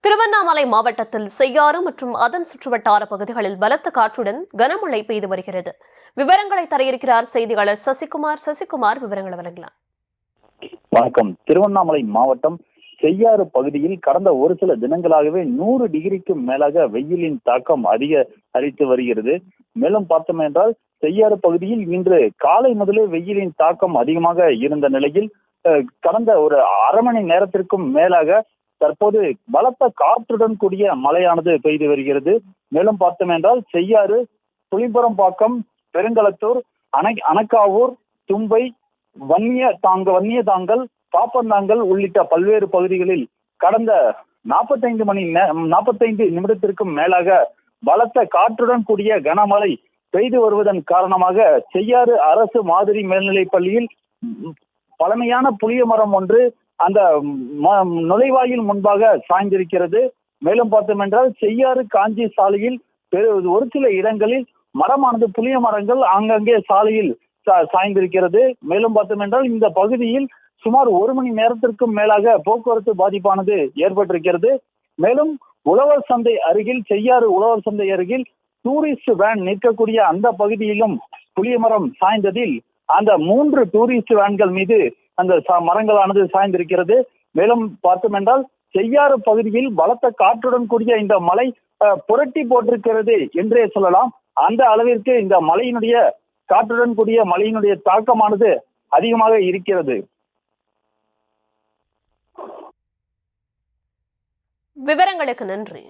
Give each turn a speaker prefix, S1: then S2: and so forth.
S1: திருவண்ணாமலை மாவட்டத்தில் செய்யாறு மற்றும் அதன் சுற்றுவட்டார பகுதிகளில் பலத்த காற்றுடன் கனமழை பெய்து வருகிறது. விவரங்களை தர இருக்கிறார் செய்தியாளர் சசிகுமார். விவரங்களை வழங்கலாம்.
S2: வணக்கம். திருவண்ணாமலை மாவட்டம் செய்யாறு பகுதியில் கடந்த ஒரு சில தினங்களாகவே 100 டிகிரிக்கும் மேலாக வெயிலின் தாக்கம் அதிகரித்து வருகிறது. மேலும் பார்த்தோம் என்றால் செய்யாறு பகுதியில் இன்று காலை முதலே வெயிலின் தாக்கம் அதிகமாக இருந்த நிலையில் கடந்த ஒரு அரை மணி நேரத்திற்கும் மேலாக தற்போது பலத்த காற்றுடன் கூடிய மழையானது பெய்து வருகிறது. மேலும் பார்த்தோம் என்றால் செய்யாறு, புலிபுரம்பாக்கம், பெருங்களத்தூர், அனக்காவூர், தும்பை, வன்னியதாங்கல், பாப்பந்தாங்கல் உள்ளிட்ட பல்வேறு பகுதிகளில் கடந்த 45 நிமிடத்திற்கும் மேலாக பலத்த காற்றுடன் கூடிய கனமழை பெய்து வருவதன் காரணமாக செய்யாறு அரசு மாதிரி மேல்நிலைப் பள்ளியில் பழமையான புளிய மரம் ஒன்று அந்த நுழைவாயில் முன்பாக சாய்ந்திருக்கிறது. மேலும் பார்த்தோம் என்றால் செய்யாறு காஞ்சி சாலையில் ஒரு சில இடங்களில் மரமானது புளிய மரங்கள் ஆங்கங்கே சாலையில் சாய்ந்திருக்கிறது. மேலும் பார்த்தோம் என்றால் இந்த பகுதியில் சுமார் 1 மணி நேரத்திற்கும் மேலாக போக்குவரத்து பாதிப்பானது ஏற்பட்டிருக்கிறது. மேலும் உழவர் சந்தை அருகில், செய்யாறு உழவர் சந்தை அருகில் டூரிஸ்ட் வேன் நிற்கக்கூடிய அந்த பகுதியிலும் புளிய மரம் சாய்ந்ததில் அந்த 3 டூரிஸ்ட் வேன்கள் மீது அந்த மரங்களானது சாய்ந்திருக்கிறது. மேலும் பார்த்தோம் என்றால் செய்யாறு பகுதியில் பலத்த காற்றுடன் கூடிய இந்த மழை புரட்டி போட்டிருக்கிறது என்றே சொல்லலாம். அந்த அளவிற்கு இந்த மழையினுடைய காற்றுடன் கூடிய மழையினுடைய தாக்கமானது அதிகமாக இருக்கிறது.
S1: விவரங்களுக்கு நன்றி.